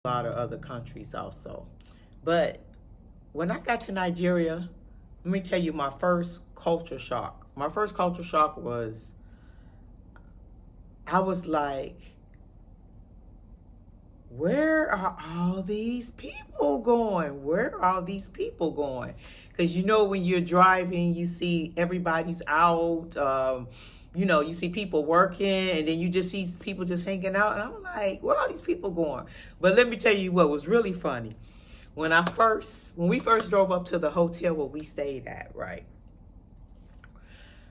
a lot of other countries also. But when I got to Nigeria, let me tell you my first culture shock. My first culture shock was I was like, where are all these people going? Where are all these people going? Because when you're driving, you see everybody's out. You see people working, and then you just see people just hanging out. And I'm like, where are all these people going? But let me tell you what was really funny. When we first drove up to the hotel where we stayed at, right?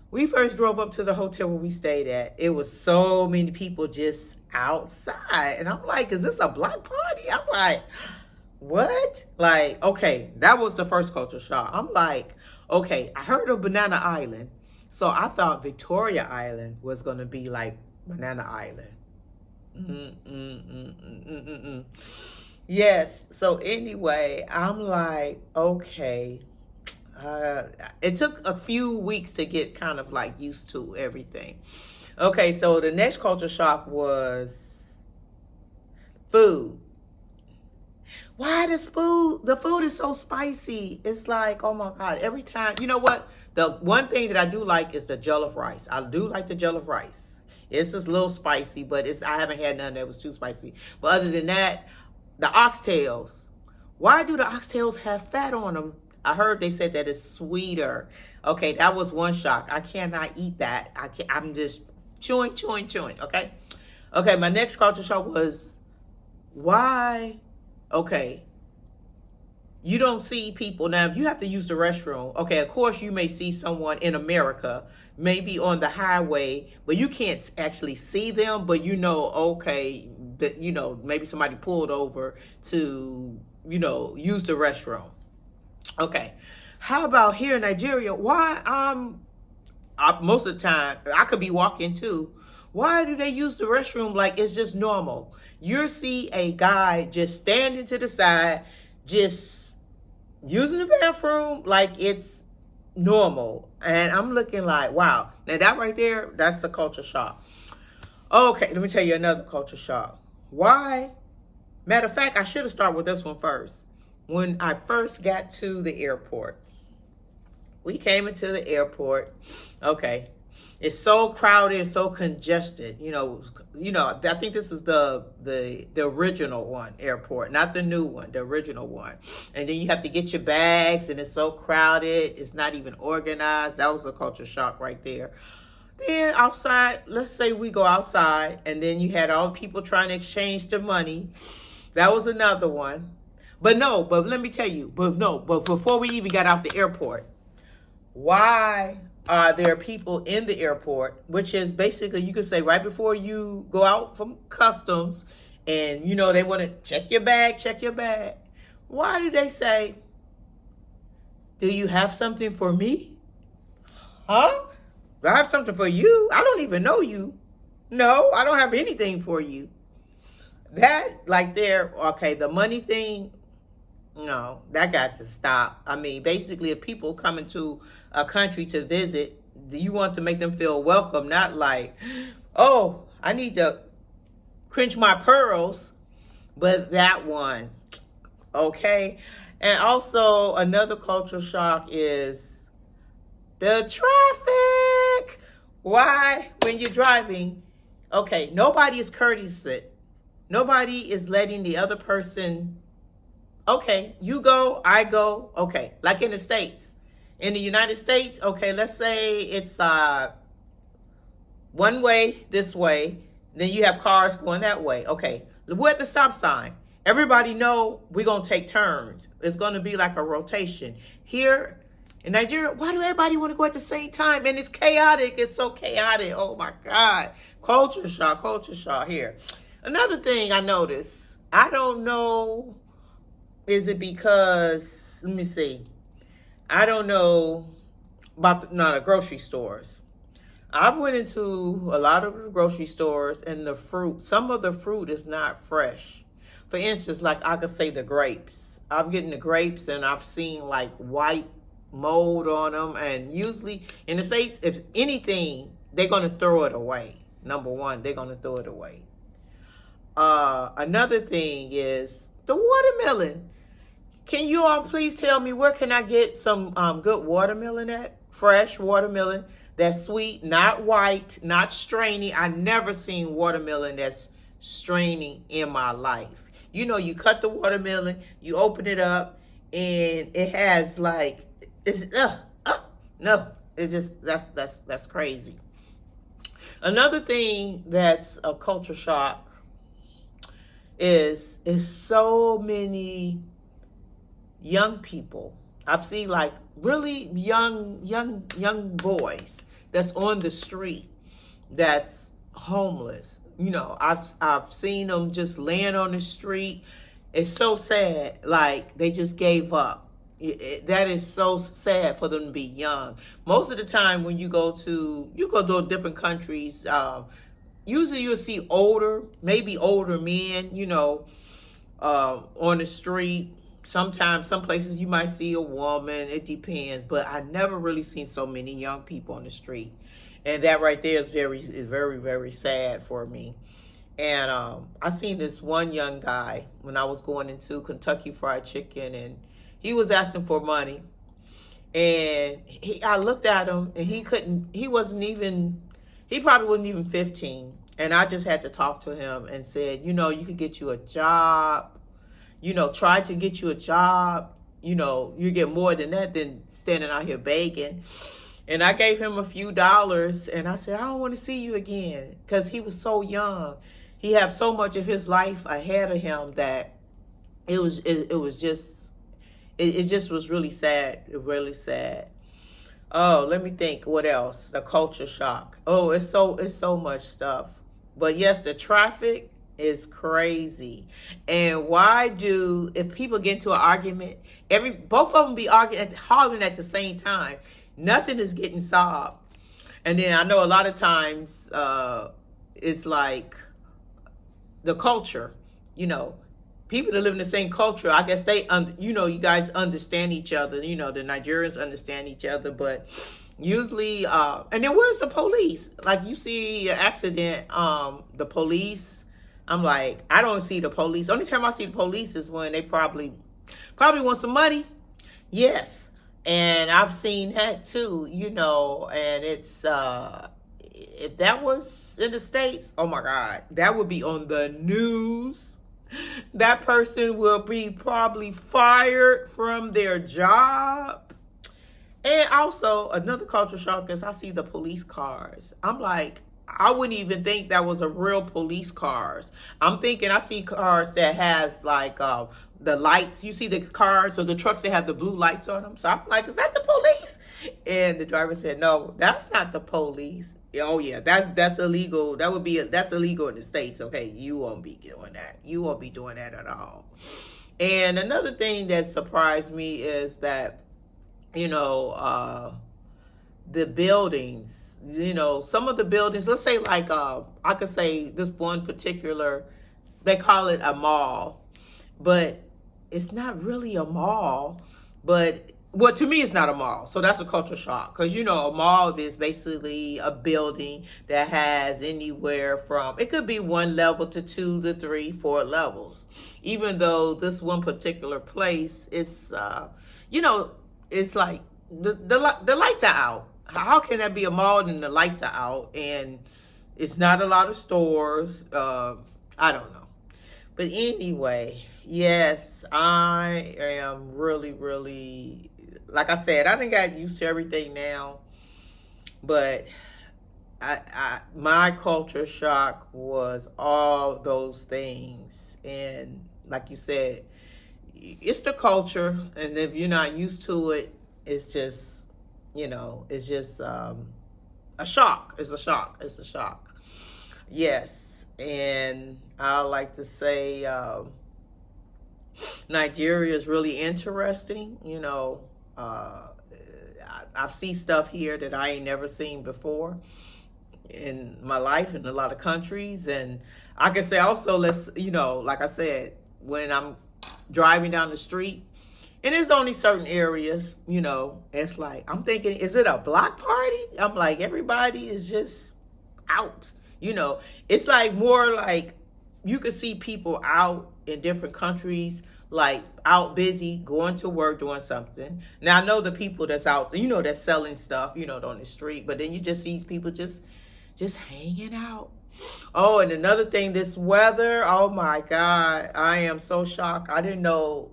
We first drove up to the hotel where we stayed at. It was so many people just outside. And I'm like, is this a black party? I'm like, what? Like, okay, that was the first culture shock. I'm like, okay, I heard of Banana Island. So I thought Victoria Island was going to be like Banana Island. Yes. So anyway, I'm like, okay. It took a few weeks to get kind of like used to everything. Okay, so the next culture shock was food. Why the food is so spicy? It's like, oh my God, every time. You know what? The one thing that I do like is the jollof rice. I do like the jollof rice. It's just a little spicy, but I haven't had none that was too spicy. But other than that, the oxtails. Why do the oxtails have fat on them? I heard they said that it's sweeter. Okay, that was one shock. I cannot eat that. I'm just chewing. Okay. Okay, my next culture shock was why. Okay, you don't see people now. If you have to use the restroom, okay, of course you may see someone in America, maybe on the highway, but you can't actually see them. But okay, that maybe somebody pulled over to use the restroom. Okay, how about here in Nigeria? Why most of the time I could be walking too. Why do they use the restroom like it's just normal? You see a guy just standing to the side, just using the bathroom like it's normal, and I'm looking like, wow. Now that right there, that's a culture shock. Okay, let me tell you another culture shock. Why? Matter of fact, I should have started with this one first. When I first got to the airport, we came into the airport. Okay, it's so crowded, so congested. I think this is the original one airport, not the new one, the original one. And then you have to get your bags, and it's so crowded. It's not even organized. That was a culture shock right there. Then outside, let's say we go outside, and then you had all the people trying to exchange their money. That was another one. But let me tell you, but before we even got out the airport, why are there people in the airport, which is basically, you could say right before you go out from customs, and they want to check your bag. Why do they say, do you have something for me? Huh? Do I have something for you? I don't even know you. No, I don't have anything for you. That like there, okay, the money thing, no, that got to stop. I mean, basically, if people come into a country to visit, you want to make them feel welcome, not like, oh, I need to cringe my pearls. But that one, okay. And also, another cultural shock is the traffic. Why, when you're driving, okay, nobody is courteous. Nobody is letting the other person, okay, you go, I go, okay. Like in the States. In the United States, okay, let's say it's one way this way, then you have cars going that way. Okay, we're at the stop sign. Everybody know we're going to take turns. It's going to be like a rotation. Here in Nigeria, why do everybody want to go at the same time? And it's chaotic. It's so chaotic. Oh, my God. Culture shock here. Another thing I noticed, I don't know, is it because, let me see. I don't know about the grocery stores. I went into a lot of the grocery stores, and the fruit, some of the fruit is not fresh. For instance, like I could say the grapes. I'm getting the grapes, and I've seen like white mold on them. And usually in the States, if anything, they're going to throw it away. Number one, they're going to throw it away. Another thing is the watermelon. Can you all please tell me where can I get some good watermelon at? Fresh watermelon that's sweet, not white, not strainy. I never seen watermelon that's straining in my life. You know, you cut the watermelon, you open it up, and it has like no, it's just that's crazy. Another thing that's a culture shock is so many young people. I've seen like really young boys that's on the street that's homeless. You know, I've seen them just laying on the street. It's so sad. Like they just gave up. That is so sad for them to be young. Most of the time when you go to different countries, usually you'll see maybe older men, you know, on the street. Sometimes, some places you might see a woman. It depends, but I never really seen so many young people on the street, and that right there is very sad for me. And I seen this one young guy when I was going into Kentucky Fried Chicken, and he was asking for money, and I looked at him, and he probably wasn't even 15, and I just had to talk to him and said, you know, you could get you a job. You know, try to get you a job. You know, you get more than that than standing out here begging. And I gave him a few dollars, and I said, I don't want to see you again, because he was so young. He had so much of his life ahead of him that it just was really sad. Really sad. Oh, let me think. What else? The culture shock. Oh, it's so much stuff. But yes, the traffic is crazy. And if people get into an argument, both of them be arguing hollering at the same time, nothing is getting solved. And then I know a lot of times it's like the culture, you know, people that live in the same culture, I guess you guys understand each other. You know, the Nigerians understand each other, but usually, and then where's the police? Like you see an accident, the police, I'm like, I don't see the police. Only time I see the police is when they probably want some money. Yes. And I've seen that too, you know, and it's, if that was in the States, oh my God, that would be on the news. That person will be probably fired from their job. And also another culture shock is I see the police cars. I'm like, I wouldn't even think that was a real police cars. I'm thinking I see cars that has like the lights. You see the cars or the trucks that have the blue lights on them. So I'm like, is that the police? And the driver said, no, that's not the police. Oh yeah, that's illegal. That's illegal in the States. Okay, you won't be doing that. You won't be doing that at all. And another thing that surprised me is that, you know, the buildings. You know, some of the buildings, let's say like, I could say this one particular, they call it a mall, but it's not really a mall, but to me, it's not a mall. So that's a culture shock. Because, you know, a mall is basically a building that has anywhere from, it could be 1 level to 2 to 3, 4 levels. Even though this one particular place, it's, you know, it's like the lights are out. How can that be a mall and the lights are out and it's not a lot of stores? I don't know. But anyway, yes, I am really, like I said, I done got used to everything now. But my culture shock was all those things. And like you said, it's the culture. And if you're not used to it, it's just, you know, it's just a shock. It's a shock. It's a shock. Yes. And I like to say Nigeria is really interesting. You know, I've seen stuff here that I ain't never seen before in my life in a lot of countries. And I can say also, you know, like I said, when I'm driving down the street, and it's only certain areas, you know, it's like, I'm thinking, is it a block party? I'm like, everybody is just out, you know. It's like more like you could see people out in different countries, like out busy, going to work, doing something. Now I know the people that's out, that's selling stuff, on the street, but then you just see people just hanging out. Oh, and another thing, this weather, oh my God, I am so shocked. I didn't know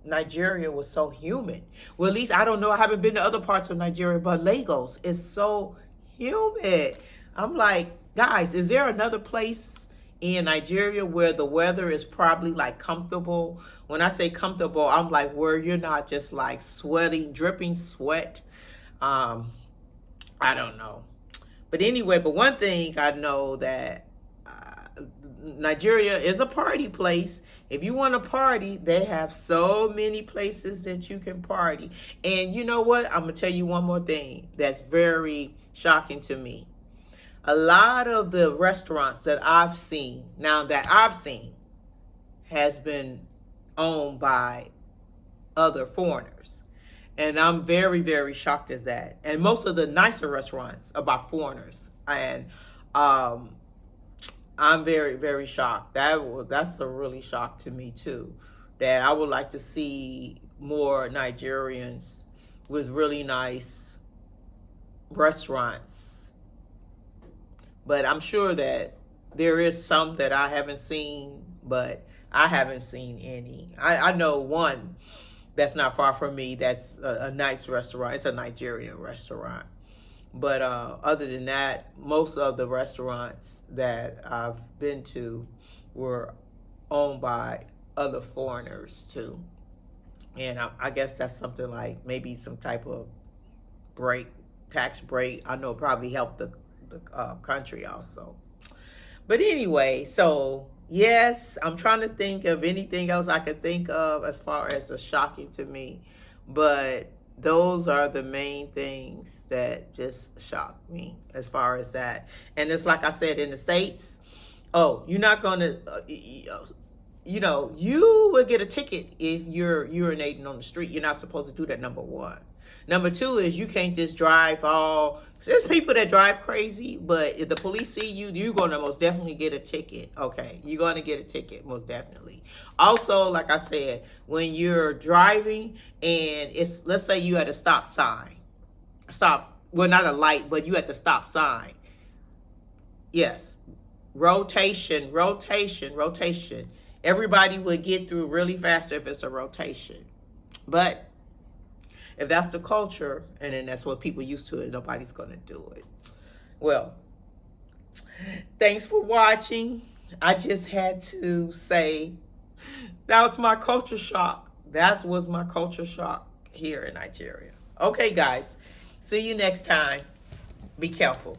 Nigeria was so humid. Well, at least I don't know. I haven't been to other parts of Nigeria, but Lagos is so humid. I'm like, guys, is there another place in Nigeria where the weather is probably like comfortable? When I say comfortable, I'm like where you're not just like sweating, dripping sweat. I don't know. But anyway, but one thing I know that Nigeria is a party place. If you want to party, they have so many places that you can party. And you know what? I'm going to tell you one more thing that's very shocking to me. A lot of the restaurants that I've seen, has been owned by other foreigners. And I'm very, very shocked at that. And most of the nicer restaurants are by foreigners. And I'm very, very shocked. That's a really shock to me too. That I would like to see more Nigerians with really nice restaurants. But I'm sure that there is some that I haven't seen, but I haven't seen any. I know one that's not far from me that's a nice restaurant. It's a Nigerian restaurant. But other than that, most of the restaurants that I've been to were owned by other foreigners too. And I guess that's something like maybe some type of tax break. I know it probably helped the country also. But anyway, so yes, I'm trying to think of anything else I could think of as far as a shocking to me. But those are the main things that just shocked me as far as that. And it's like I said, in the States, you're not going to, you would get a ticket if you're urinating on the street. You're not supposed to do that, number one. Number two is you can't just drive there's people that drive crazy, but if the police see you, you're going to most definitely get a ticket. Okay, you're going to get a ticket, most definitely. Also, like I said, when you're driving and let's say you had a stop sign. Not a light, but you had the stop sign. Yes, rotation. Everybody would get through really fast if it's a rotation. But if that's the culture, and then that's what people used to, nobody's going to do it. Well, thanks for watching. I just had to say that was my culture shock. That was my culture shock here in Nigeria. Okay, guys. See you next time. Be careful.